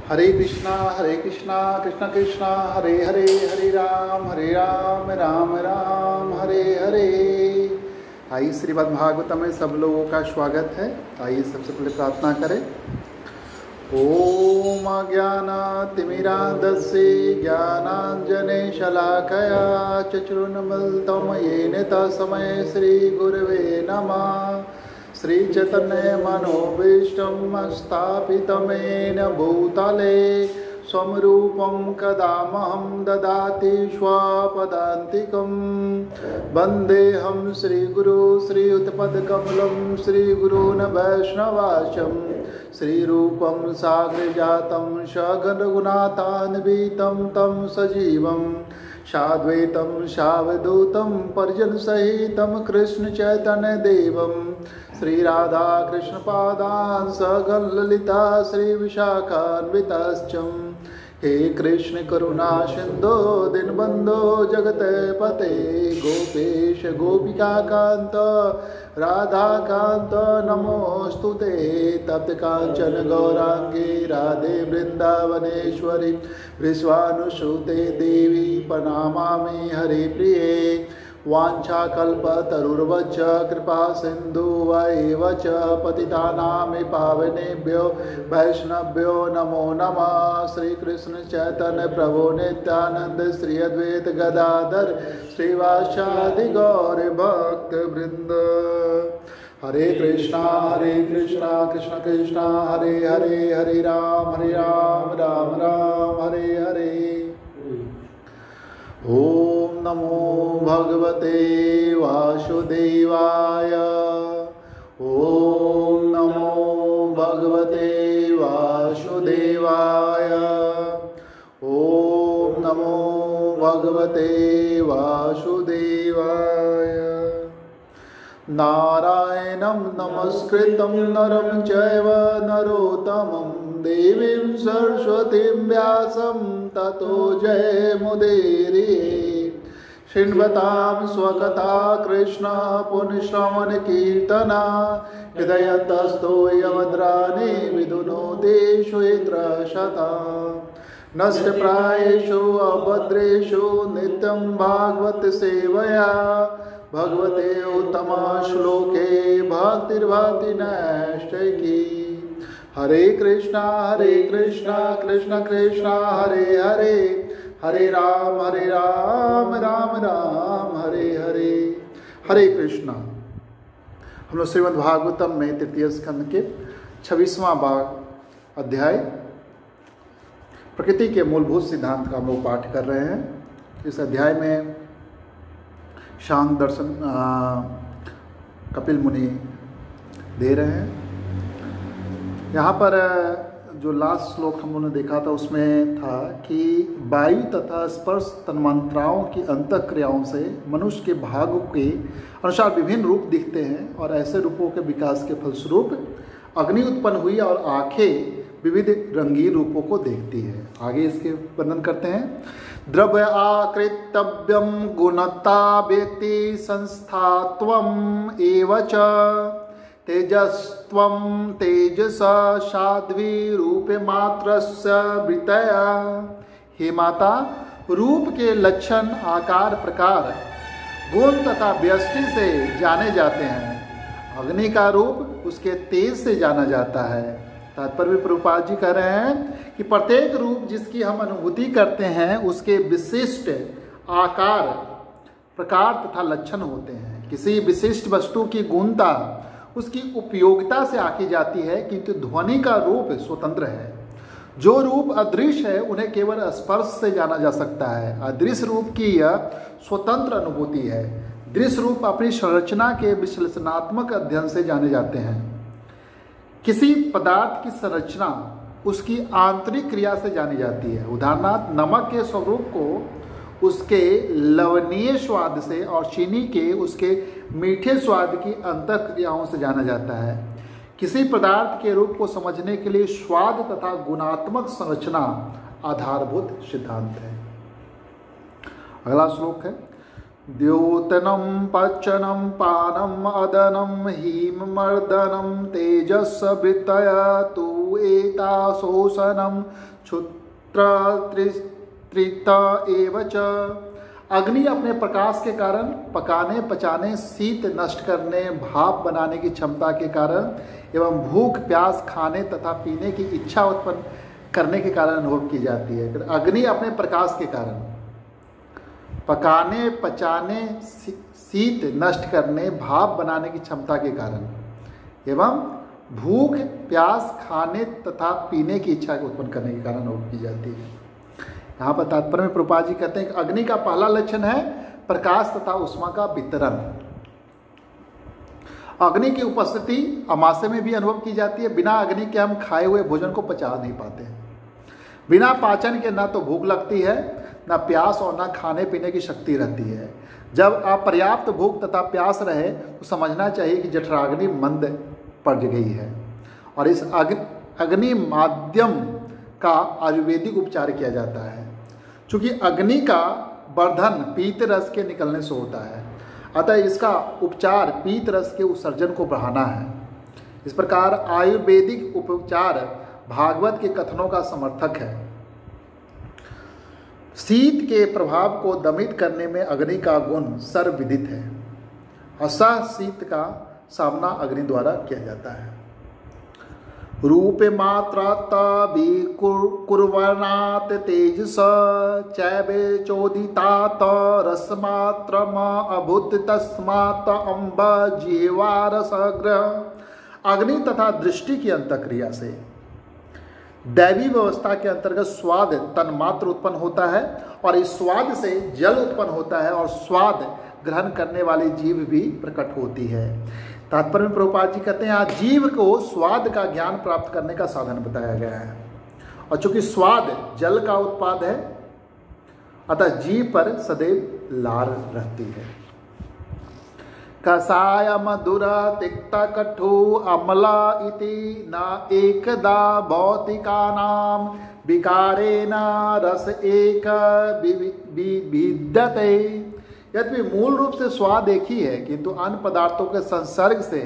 हरे कृष्णा कृष्ण कृष्णा हरे हरे, हरे राम राम राम हरे हरे। आइए श्रीमद् भागवतम में सब लोगों का स्वागत है। आइए सबसे पहले प्रार्थना करें। ओम अज्ञानातिमिरान्धस्य ज्ञानाञ्जनशलाकया चक्षुरुन्मीलितं येन तस्मै श्रीगुरवे नमः। श्रीचैतन्यमनोभीष्टं स्थापितं येन भूतले स्वं रूपं कदामहं ददाति स्वपदान्तिकं। वन्देऽहं श्रीगुरु श्रीयुतपदकमलं श्रीगुरून् वैष्णवांश्च श्रीरूपं साग्रजातं सगणरघुनाथान्वितं तं सजीवं साद्वैतं सावधूतं परिजनसहितं कृष्णचैतन्यदेवं श्रीराधाकृष्णपादान् सगणललिता श्रीविशाखान्विताश्च। हे कृष्ण करुणा सिन्धो दीनबन्धो जगत्पते गोपेश गोपिकान्त राधाकान्त नमोऽस्तुते। तप्त काञ्चन गौरांगी राधे वृन्दावनेश्वरी वृषभानुसुते देवी प्रणमामि हरिप्रिये। वाञ्छाकल्पतरुर्वच कृपा सिन्धुवैव च पतितानां पावनेभ्यो वैष्णव्यो नमो नमः। श्रीकृष्ण चैतन्य प्रभु नित्यानंद श्री अद्वैत गदाधर श्रीवासादि गौर भक्त वृंद। हरे कृष्णा कृष्ण कृष्णा हरे हरे, हरे राम राम राम हरे हरे। ओम नमो भगवते वासुदेवाय। ओम नमो भगवते वासुदेवाय। ओम नमो भगवते वासुदेवाय। नारायणं नमस्कृतं नरं चैव नरोत्तमं देवीं सरस्वतीं व्यासं ततो जयमुदीरये। शृण्वतां स्वकथा कृष्ण पुण्यश्रवणकीर्तना हृदयन्तस्थो यवद्राणि विदुनोदेषु यत्रशता। नष्टप्रायेषु अभद्रेषु नित्यं भागवत सेवया भगवते उत्तमा श्लोके भक्तिर्भवति नैष्ठिकी। हरे कृष्णा कृष्ण कृष्णा हरे हरे, हरे राम राम राम हरे हरे। हरे कृष्णा। हम लोग श्रीमद् भागवतम में तृतीय स्कंद के 26वां अध्याय प्रकृति के मूलभूत सिद्धांत का हम लोग पाठ कर रहे हैं। इस अध्याय में शांत दर्शन कपिल मुनि दे रहे हैं। यहाँ पर जो लास्ट श्लोक हम लोगों ने देखा था उसमें था कि वायु तथा स्पर्श तन्मात्राओं की अंतःक्रियाओं से मनुष्य के भाग के अनुसार विभिन्न रूप दिखते हैं और ऐसे रूपों के विकास के फलस्वरूप अग्नि उत्पन्न हुई और आंखें विविध रंगीन रूपों को देखती है। आगे इसके वर्णन करते हैं। द्रव्य आकृतव्यम गुणता व्यक्ति संस्थात्वम एवच तेजस्त्वं तेजस साध्वी रूप मात्रस्य वृत्तया। हे माता, रूप के लक्षण आकार प्रकार गुण तथा व्यष्टि से जाने जाते हैं। अग्नि का रूप उसके तेज से जाना जाता है। तात्पर्य प्रभुपाद जी कह रहे हैं कि प्रत्येक रूप जिसकी हम अनुभूति करते हैं उसके विशिष्ट आकार प्रकार तथा लक्षण होते हैं। किसी विशिष्ट वस्तु की गुणता उसकी उपयोगिता से आकी जाती है, किंतु ध्वनि का रूप स्वतंत्र है। जो रूप अदृश्य है उन्हें केवल स्पर्श से जाना जा सकता है। अदृश्य रूप की यह स्वतंत्र अनुभूति है। दृश्य रूप अपनी संरचना के विश्लेषणात्मक अध्ययन से जाने जाते हैं। किसी पदार्थ की संरचना उसकी आंतरिक क्रिया से जानी जाती है। उदाहरणार्थ नमक के स्वरूप को उसके लवणीय स्वाद से और चीनी के उसके मीठे स्वाद की अंतःक्रियाओं से जाना जाता है। किसी पदार्थ के रूप को समझने के लिए स्वाद तथा गुणात्मक संरचना आधारभूत सिद्धांत है। अगला श्लोक है। द्योतनं पचनं पानं अदनं हीममर्दनं तेजस्वृत्तया तु एता शोषणम क्षुत्र त्रित एव च। अग्नि अपने प्रकाश के कारण पकाने, पचाने, शीत नष्ट करने, भाप बनाने की क्षमता के कारण एवं भूख प्यास खाने तथा पीने की इच्छा उत्पन्न करने के कारण अनुभव की जाती है। अग्नि अपने प्रकाश के कारण पकाने, पचाने, शीत नष्ट करने, भाप बनाने की क्षमता के कारण एवं भूख प्यास खाने तथा पीने की इच्छा उत्पन्न करने के कारण अनुभव की जाती है। यहाँ पर तात्पर्य में प्रभुपाद जी कहते हैं कि अग्नि का पहला लक्षण है प्रकाश तथा उष्मा का वितरण। अग्नि की उपस्थिति अमाशय में भी अनुभव की जाती है। बिना अग्नि के हम खाए हुए भोजन को पचा नहीं पाते हैं। बिना पाचन के ना तो भूख लगती है, ना प्यास और ना खाने पीने की शक्ति रहती है। जब अपर्याप्त भूख तथा प्यास रहे तो समझना चाहिए कि जठराग्नि मंद पड़ गई है और इस अग्नि माध्यम का आयुर्वेदिक उपचार किया जाता है। चूँकि अग्नि का वर्धन पीत रस के निकलने से होता है, अतः इसका उपचार पीत रस के उत्सर्जन को बढ़ाना है। इस प्रकार आयुर्वेदिक उपचार भागवत के कथनों का समर्थक है। शीत के प्रभाव को दमित करने में अग्नि का गुण सर्वविदित है। असह शीत का सामना अग्नि द्वारा किया जाता है। रूप मात्रा कुर्वनात् तेजस चैवे चोदितात रसमात्रम अभूत तस्मात् अम्ब जीवारसग्रह। अग्नि तथा दृष्टि की अंतक्रिया से दैवी व्यवस्था के अंतर्गत स्वाद तन्मात्र उत्पन्न होता है और इस स्वाद से जल उत्पन्न होता है और स्वाद ग्रहण करने वाली जीव भी प्रकट होती है। तात्पर्य में प्रभुपाद जी कहते हैं आज जीव को स्वाद का ज्ञान प्राप्त करने का साधन बताया गया है और चूंकि स्वाद जल का उत्पाद है अतः जीव पर सदैव लार रहती है। कषाय मधुर तिक्त कटु अम्ला इति न एकदा भौतिकानां विकारेण रस एक विद्यते। यद्यपि मूल रूप से स्वाद एक ही है किंतु अन्य पदार्थों के संसर्ग से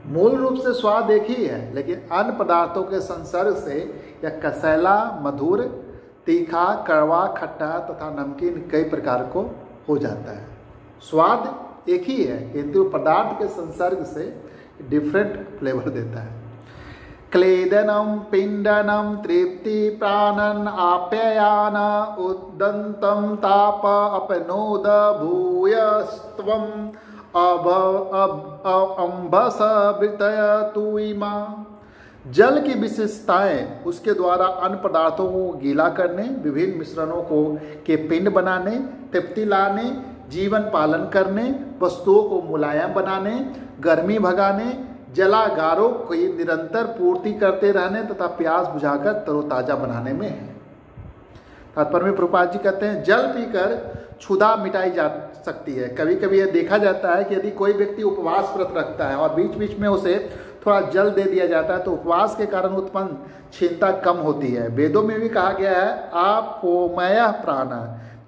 मूल रूप से स्वाद एक ही है लेकिन अन्य पदार्थों के संसर्ग से यह कसैला, मधुर, तीखा, कड़वा, खट्टा तथा नमकीन कई प्रकार को हो जाता है। स्वाद एक ही है किंतु पदार्थ के संसर्ग से डिफरेंट फ्लेवर देता है। क्लेदनम पिंडनम तृप्ति प्राणन आप्यायन उद्दंतम ताप अपनोद भूयस्त्वम अम्भस वृतय तुइमा। जल की विशेषताएं उसके द्वारा अन्य पदार्थों को गीला करने, विभिन्न मिश्रणों को के पिंड बनाने, तृप्ति लाने, जीवन पालन करने, वस्तुओं को मुलायम बनाने, गर्मी भगाने, जलागारों की निरंतर पूर्ति करते रहने तथा प्यास बुझाकर तरोताजा बनाने में है। तात्पर्य में प्रभुपाद जी कहते हैं जल पीकर क्षुधा मिटाई जा सकती है। कभी कभी यह देखा जाता है कि यदि कोई व्यक्ति उपवास व्रत रखता है और बीच बीच में उसे थोड़ा जल दे दिया जाता है तो उपवास के कारण उत्पन्न क्षीणता कम होती है। वेदों में भी कहा गया है आपोमय प्राण,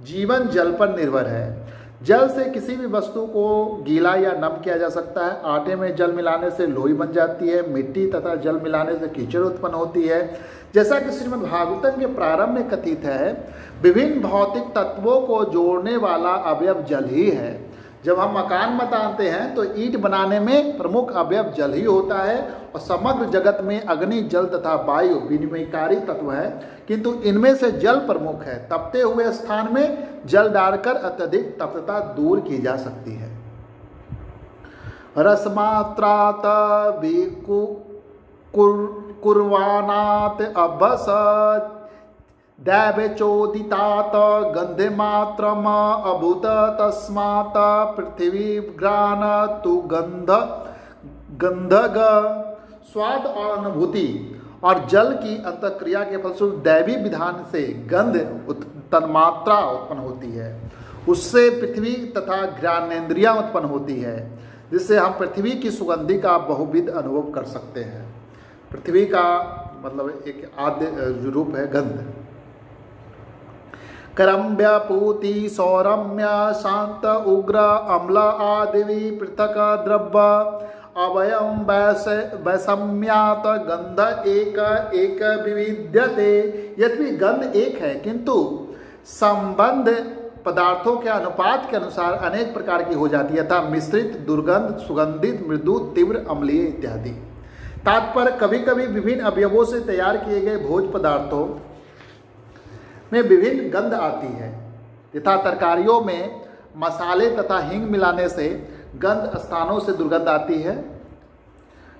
जीवन जल पर निर्भर है। जल से किसी भी वस्तु को गीला या नम किया जा सकता है। आटे में जल मिलाने से लोई बन जाती है, मिट्टी तथा जल मिलाने से कीचड़ उत्पन्न होती है। जैसा कि श्रीमद् भागवतम के प्रारंभ में कथित है विभिन्न भौतिक तत्वों को जोड़ने वाला अवयव जल ही है। जब हम मकान बनाते हैं तो ईंट बनाने में प्रमुख अवयव जल ही होता है और समग्र जगत में अग्नि, जल तथा वायु विनिमयकारी तत्व है किंतु इनमें से जल प्रमुख है। तपते हुए स्थान में जल डालकर अत्यधिक तप्तता दूर की जा सकती है। रसमात्रात कुर्वाणात अभस दैवचोदितात गंधे मात्रम अभूत तस्मात् पृथ्वी घ्राण तु गंधग। स्वाद और अनुभूति और जल की अंतक्रिया के फलस्वरूप दैवी विधान से गंध तन्मात्रा उत्पन्न होती है। उससे पृथ्वी तथा घ्राणेन्द्रियां उत्पन्न होती है जिससे हम पृथ्वी की सुगंधि का बहुविध अनुभव कर सकते हैं। पृथ्वी का मतलब एक आद्य रूप है गंध। करम्य पूति सौरम्य शांत उग्र अम्ल आदि पृथक द्रव्य अवयम वैषम्यात गंध एक एक विविध्यते। यद्यपि गंध एक है किंतु संबंध पदार्थों के अनुपात के अनुसार अनेक प्रकार की हो जाती है, यथा मिश्रित, दुर्गंध, सुगंधित, मृदु, तीव्र, अम्लीय इत्यादि। तात्पर्य कभी कभी विभिन्न अवयवों से तैयार किए गए भोज पदार्थों में विभिन्न गंध आती है, यथा तरकारियों में मसाले तथा हींग मिलाने से गंध स्थानों से दुर्गंध आती है,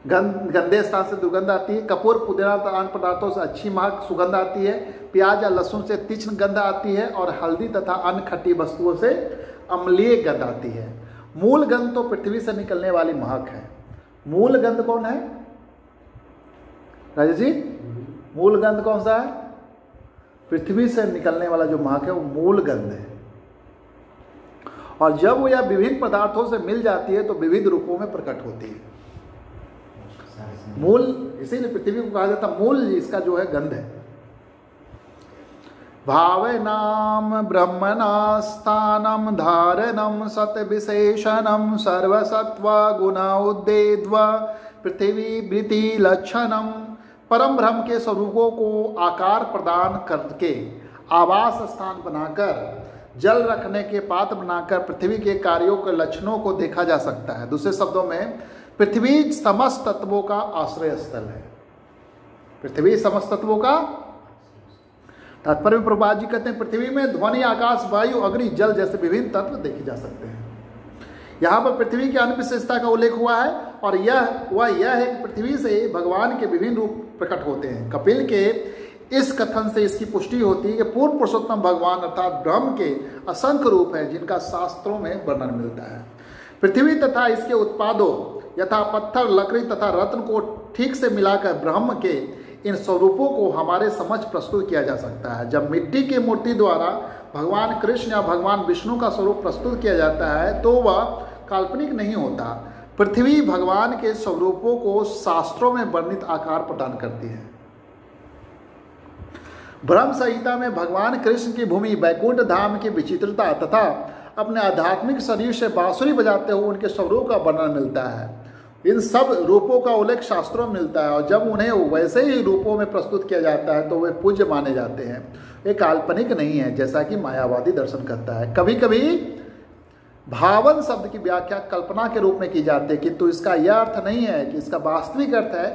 गंदे स्थान से दुर्गंध आती है। कपूर, पुदीना तथा अन्य पदार्थों से अच्छी महक सुगंध आती है। प्याज या लहसुन से तीक्ष्ण गंध आती है और हल्दी तथा अन्य खट्टी वस्तुओं से अम्लीय गंध आती है। मूल गंध तो पृथ्वी से निकलने वाली महक है। मूल गंध कौन है राजेश जी? मूल गंध कौन सा है? पृथ्वी से निकलने वाला जो महक है वो मूल गंध है। और जब वो यह विभिन्न पदार्थों से मिल जाती है तो विविध रूपों में प्रकट होती है। मूल, इसीलिए पृथ्वी को कहा जाता मूल, इसका जो है गंध है। भावनाम ब्रह्मणा स्थानम धारणम सत विशेषणम सर्वसत्व गुण उद्देद्व पृथ्वी वृत्ति लक्षणम। परम ब्रह्म के स्वरूपों को आकार प्रदान करके आवास स्थान बनाकर जल रखने के पात्र बनाकर पृथ्वी के कार्यों के लक्षणों को देखा जा सकता है। दूसरे शब्दों में पृथ्वी समस्त तत्वों का आश्रय स्थल है। पृथ्वी समस्त तत्वों का तात्पर्य प्रभुपाद जी कहते हैं पृथ्वी में ध्वनि, आकाश, वायु, अग्नि, जल जैसे विभिन्न तत्व देखे जा सकते हैं। यहाँ पर पृथ्वी की अन्य विशेषता का उल्लेख हुआ है और यह है कि पृथ्वी से भगवान के विभिन्न रूप प्रकट होते हैं। कपिल के इस कथन से इसकी पुष्टि होती है कि पूर्ण पुरुषोत्तम भगवान अर्थात ब्रह्म के असंख्य रूप हैं जिनका शास्त्रों में वर्णन मिलता है। पृथ्वी तथा इसके उत्पादों यथा पत्थर, लकड़ी तथा रत्न को ठीक से मिलाकर ब्रह्म के इन स्वरूपों को हमारे समक्ष प्रस्तुत किया जा सकता है। जब मिट्टी की मूर्ति द्वारा भगवान कृष्ण या भगवान विष्णु का स्वरूप प्रस्तुत किया जाता है तो वह काल्पनिक नहीं होता। पृथ्वी भगवान के स्वरूपों को शास्त्रों में वर्णित आकार प्रदान करती है। ब्रह्म संहिता में भगवान कृष्ण की भूमि वैकुंठ धाम की विचित्रता तथा अपने आध्यात्मिक शरीर से बांसुरी बजाते हुए उनके स्वरूप का वर्णन मिलता है। इन सब रूपों का उल्लेख शास्त्रों में मिलता है और जब उन्हें वैसे ही रूपों में प्रस्तुत किया जाता है तो वे पूज्य माने जाते हैं। वे काल्पनिक नहीं है जैसा कि मायावादी दर्शन करता है। कभी कभी भावन शब्द की व्याख्या कल्पना के रूप में की जाती है किंतु इसका यह अर्थ नहीं है कि इसका वास्तविक अर्थ है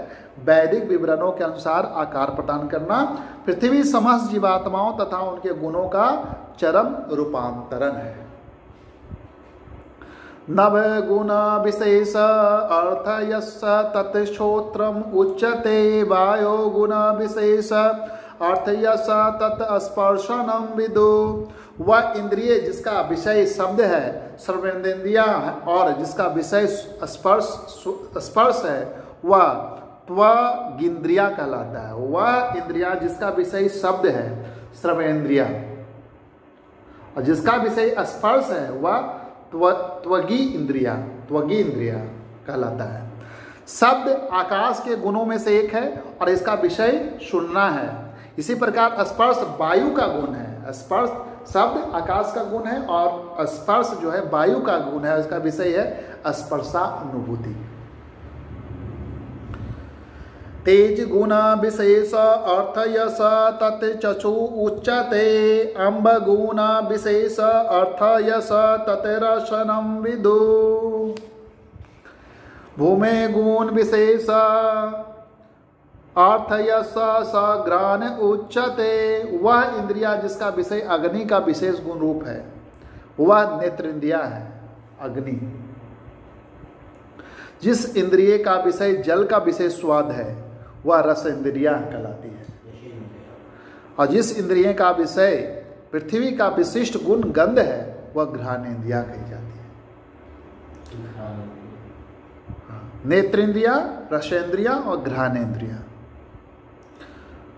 वैदिक विवरणों के अनुसार आकार प्रदान करना। पृथ्वी समस्त जीवात्माओं तथा उनके गुणों का चरम रूपांतरण है। नव गुण विशेष अर्थ यस्य तत्श्रोत्रम उच्यते वायो गुण विशेष अर्थ यस्य तत् स्पर्शनम विदु। वह इंद्रिय जिसका विषय शब्द है सर्वेंद्रिया और जिसका विषय स्पर्श है वह त्वगिंद्रिया कहलाता है। वह इंद्रिया जिसका विषय शब्द है श्रवेंद्रिया और जिसका विषय स्पर्श है वह त्वगी इंद्रिया कहलाता है। शब्द आकाश के गुणों में से एक है और इसका विषय सुनना है। इसी प्रकार स्पर्श वायु का गुण है। स्पर्श शब्द आकाश का गुण है और स्पर्श जो है वायु का गुण है। इसका विषय है स्पर्शानुभूति। तेज गुण विशेष अर्थ यश तत् चक्षु उच्यते अम्ब गुण विशेष अर्थ यश तत् रसनम विदु। भूमे गुण विशेष अर्थ यश स घ्राण उच्यते। वह इंद्रिया जिसका विषय अग्नि का विशेष गुण रूप है वह नेत्रेंद्रिया है। अग्नि जिस इंद्रिय का विषय जल का विशेष स्वाद है वह रस इंद्रिया कहलाती है और जिस इंद्रिय का विषय पृथ्वी का विशिष्ट गुण गंध है वह घ्राणेन्द्रिया कही जाती है। नेत्रेंद्रिया, रसेंद्रिया और घ्राणेन्द्रिया।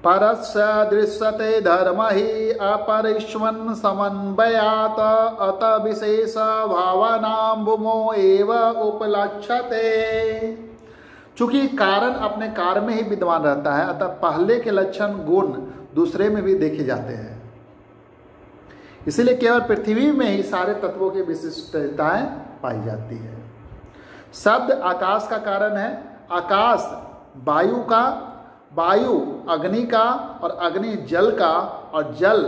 परस्य दृश्यते धर्म ही अपरिष्वन् समन्वयात अत विशेष भावनां भूमो एव उपलक्ष्यते। चूंकि कारण अपने कार्य में ही विद्वान रहता है अतः पहले के लक्षण गुण दूसरे में भी देखे जाते हैं। इसलिए केवल पृथ्वी में ही सारे तत्वों की विशिष्टताएं पाई जाती है। शब्द आकाश का कारण है, आकाश वायु का, वायु अग्नि का, और अग्नि जल का, और जल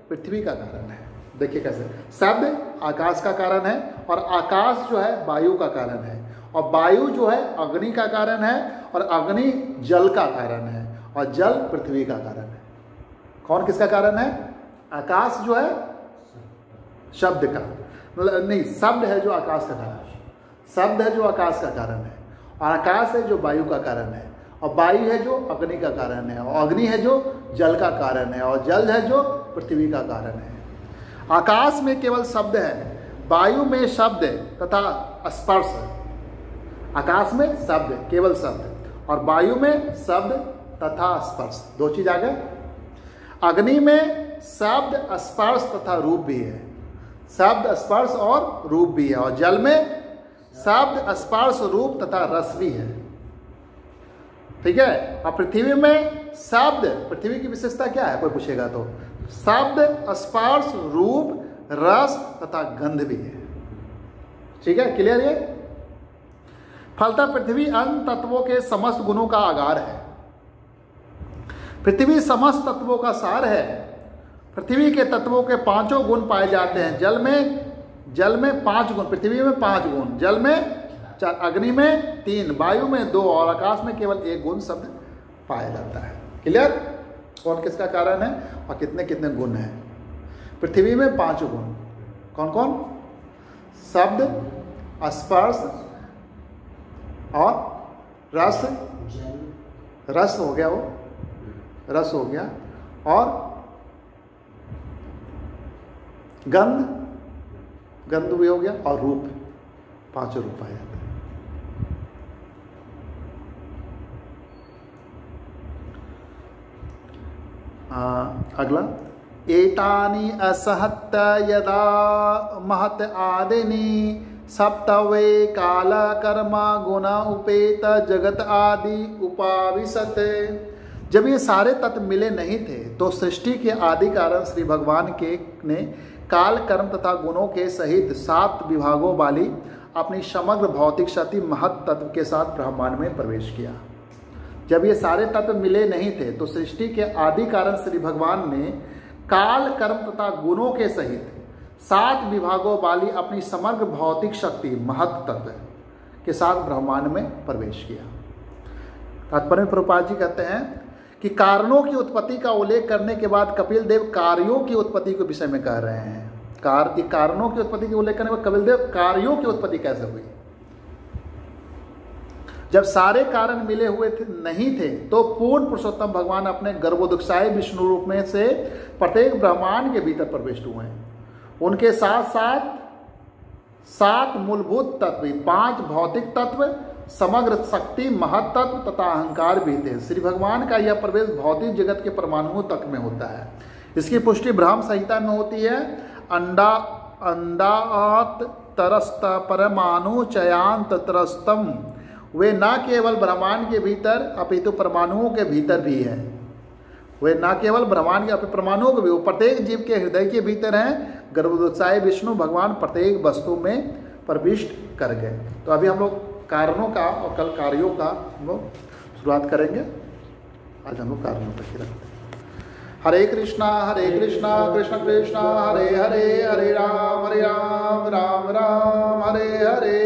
पृथ्वी का कारण है। देखिए कैसे, शब्द आकाश का कारण है, और आकाश जो है वायु का कारण है, और वायु जो है अग्नि का कारण है, और अग्नि जल का कारण है, और जल पृथ्वी का कारण है। कौन किसका कारण है? आकाश जो है शब्द का, मतलब नहीं, शब्द है जो आकाश का कारण है, शब्द है जो आकाश का कारण है, और आकाश है जो वायु का कारण है, और वायु है जो अग्नि का कारण है, और अग्नि है जो जल का कारण है, और जल है जो पृथ्वी का कारण है। आकाश में केवल शब्द है, वायु में शब्द तथा स्पर्श। आकाश में शब्द, केवल शब्द, और वायु में शब्द तथा स्पर्श, दो चीज आ गए। अग्नि में शब्द स्पर्श तथा रूप भी है, शब्द स्पर्श और रूप भी है, और जल में शब्द स्पर्श रूप तथा रस भी है। ठीक है। और पृथ्वी में शब्द, पृथ्वी की विशेषता क्या है कोई पूछेगा तो, शब्द स्पर्श रूप रस तथा गंध भी है। ठीक है, क्लियर ये। फलतः पृथ्वी अन्य तत्वों के समस्त गुणों का आगार है। पृथ्वी समस्त तत्वों का सार है। पृथ्वी के तत्वों के पांचों गुण पाए जाते हैं। जल में 5 गुण, पृथ्वी में 5 गुण, जल में 4, अग्नि में 3, वायु में 2, और आकाश में केवल 1 गुण शब्द पाया जाता है। क्लियर। कौन किसका कारण है और कितने कितने गुण हैं। पृथ्वी में 5 गुण, कौन कौन? शब्द, स्पर्श और रस, रस हो गया, वो रस हो गया, और गंध, गंध भी हो गया, और रूप, 5 रूप पाए जाते हैं। अगला, एतानि असहत यदा महत आदिनी सप्तवे काल कर्म गुण उपेत जगत आदि उपाविशत। जब ये सारे तत्व मिले नहीं थे तो सृष्टि के आदि कारण श्री भगवान के ने काल कर्म तथा गुणों के सहित 7 विभागों वाली अपनी समग्र भौतिक शक्ति महत तत्व के साथ ब्रह्मांड में प्रवेश किया। जब ये सारे तत्व मिले नहीं थे तो सृष्टि के आदि कारण श्री भगवान ने काल कर्म तथा गुणों के सहित 7 विभागों वाली अपनी समग्र भौतिक शक्ति महत तत्व के साथ ब्रह्मांड में प्रवेश किया। तात्पर्य में प्रभुपाद जी कहते हैं कि कारणों की उत्पत्ति का उल्लेख करने के बाद कपिल देव कार्यों की उत्पत्ति के विषय में कह रहे हैं। कारणों की उत्पत्ति के उल्लेख करने के बाद कपिल देव कार्यों की उत्पत्ति कैसे हुई। जब सारे कारण मिले हुए थे नहीं थे तो पूर्ण पुरुषोत्तम भगवान अपने गर्भोदकशाही विष्णु रूप में से प्रत्येक ब्रह्मांड के भीतर प्रविष्ट हुए हैं। उनके साथ साथ 7 मूलभूत तत्व, 5 भौतिक तत्व, समग्र शक्ति महत तत्व तथा अहंकार भी थे। श्री भगवान का यह प्रवेश भौतिक जगत के परमाणुओं तक में होता है। इसकी पुष्टि ब्रह्म संहिता में होती है। अंडात तरस्त परमाणु चयांत तरस्तम। वे न केवल ब्रह्मांड के भीतर अपितु परमाणुओं के भीतर भी है। वे न केवल ब्रह्मांड के परमाणुओं के भी, वो प्रत्येक जीव के हृदय के भीतर हैं। गर्भोदकशाही विष्णु भगवान प्रत्येक वस्तु में प्रविष्ट कर गए। तो अभी हम लोग कारणों का और कल कार्यों का हम लोग शुरुआत करेंगे। आज हम लोग कारणों तक ही रखते हैं। हरे कृष्णा कृष्ण कृष्णा हरे हरे, हरे राम राम राम हरे हरे,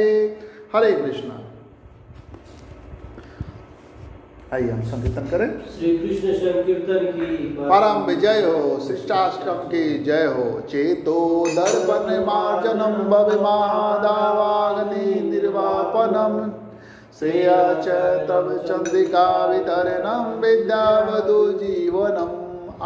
हरे कृष्णा। आइए हम संकीर्तन करें। श्री कृष्ण संकीर्तन की परम विजय हो, शिष्टाष्टम की जय हो। चेतो दर्पण मार्जनम भविमादावाग्नि निर्वापनम श्रेय च तव चंद्रिका वितरणम विद्यावधु जीवनम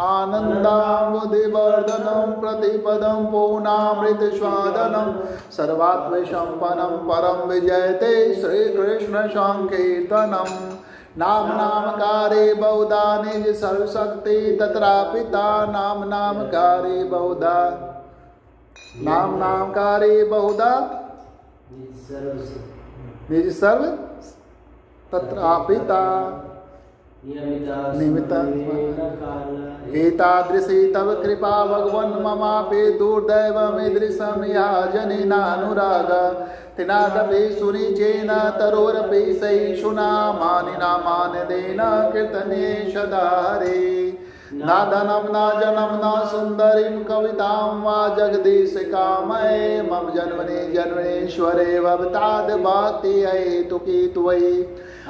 आनंदामुदिवर्धनम प्रतिपदम पूर्णामृत स्वादनम सर्वात्मसंपन्नम परम विजयते श्री कृष्ण संकीर्तनम। नामकारे बहुधा निज सर्वशक्ति तत्रापिता नामकारे बहुधा, नामकारे बहुधा निज सर्व तत्रापिता। निमित्ता एतादृशी तव कृपा भगवन् ममापि दुर्दैवमीदृशं या जनिनानुराग तिनादपि सुनिचेन तरोरपि सहिष्णुना मानिना मानदेन कीर्तने सदा हरे न धनं न जनं न सुन्दरीं कवितां वा जगदीश कामये मम जन्मनि जन्मनेश्वरे भवताद् भक्ति हेतुकी त्वयि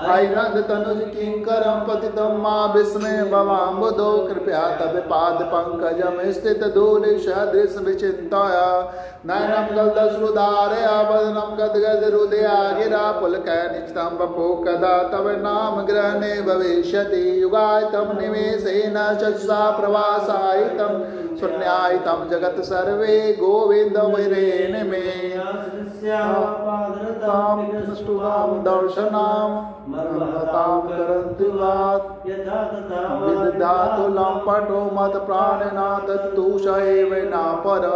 ऐनद तनुज किंकरं पतितं मा विस्मय भवाम्बुधो कृपया तव पाद पंकजं स्थित धूलि सदृश विचिन्त्य नयनं गलदश्रुधारया वदनं गदगद हृदया गिरा पुलकनिचितं वपो कदा तव नाम ग्रहणे भविष्यति युगायतं निमेषेन चक्षुषा प्रवासायितं शून्यायितं जगत् सर्वे गोविन्द वैरेण मे दर्शनां मर्मतां करन्तु वात् विदधातुलं पटो मत प्राणनाथ तुषैव न पर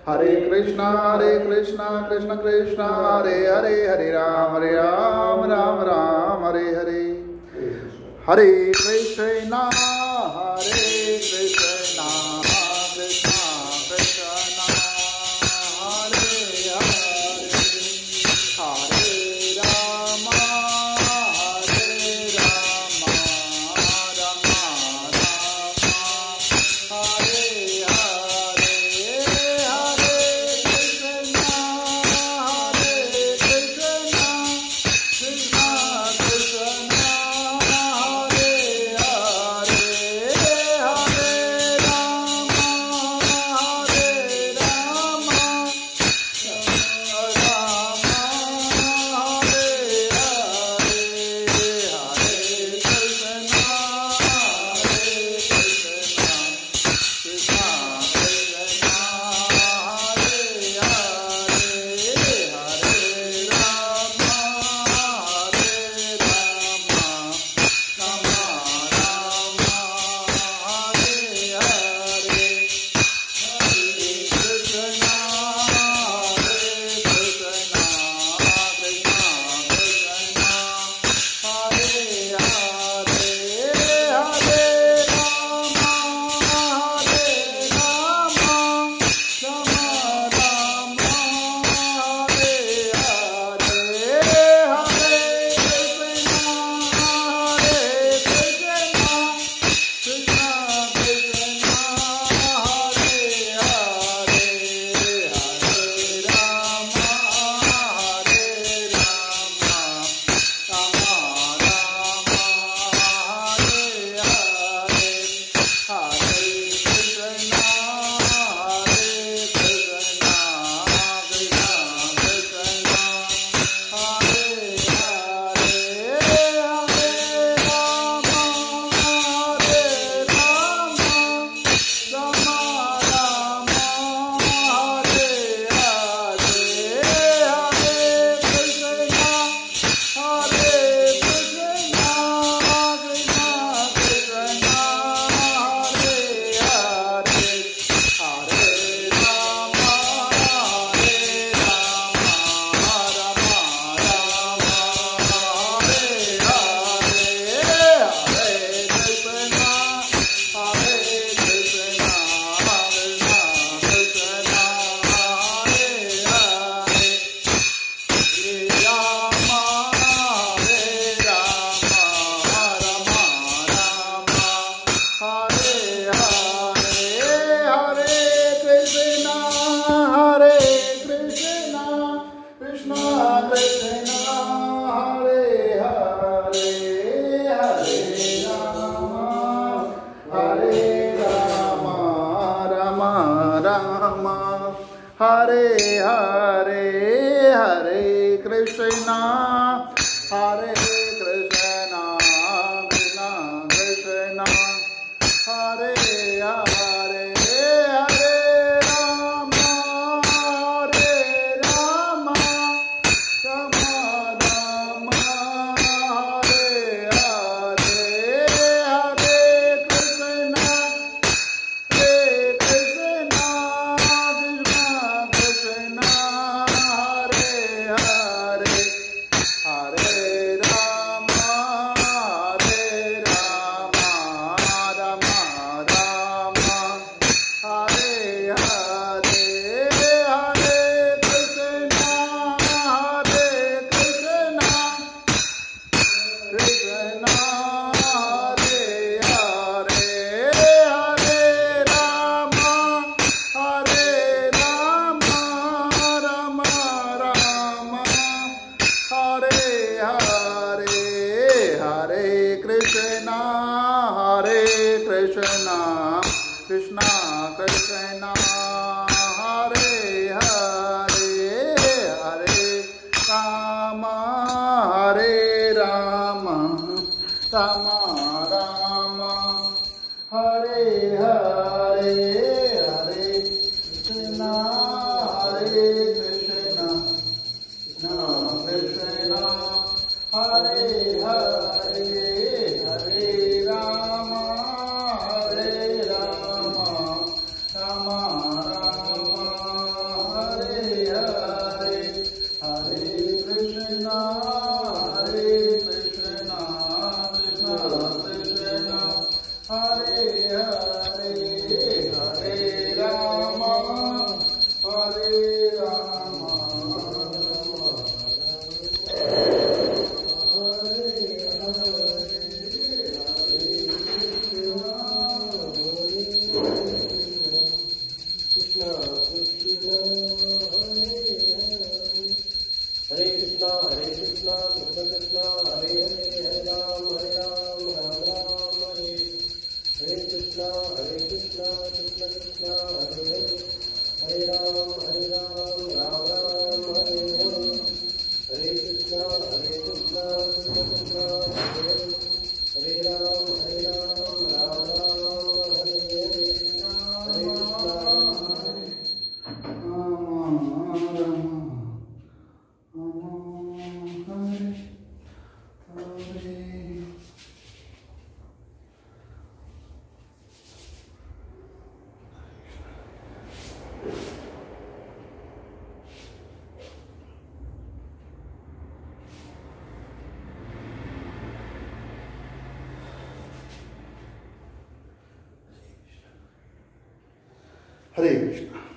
हरे कृष्णा कृष्ण कृष्ण हरे हरे हरे राम राम राम हरे हरे हरे कृष्णा कृष्णा कृष्ण कृष्ण हरे हरे राम हरे हरे हरे कृष्णा हरे कृष्णा कृष्णा कृष्णा हरे हरे हरे राम राम राम हरे हरे हरे कृष्णा कृष्णा कृष्णा कृष्णा हरे हरे कृष्णा हरे कृष्णा कृष्णा कृष्णा हरे हरे हरे राम हरे राम राम राम हरे हरे हरे कृष्णा हरे कृष्णा कृष्णा हरे हरे हरे राम राम राम हरे हरे हरे कृष्णा कृष्णा कृष्णा हरे हरे हरे राम हरे कृष्णा कृष्ण कृष्णा हरे हरे हरे राम राम राम हरे हरे कृष्णा कृष्ण कृष्णा हरे हरे हरे राम राम राम हरे हरे हरे कृष्णा कृष्ण कृष्णा हरे हरे हरे राम राम राम हरे हरे हरे कृष्णा हरे कृष्णा।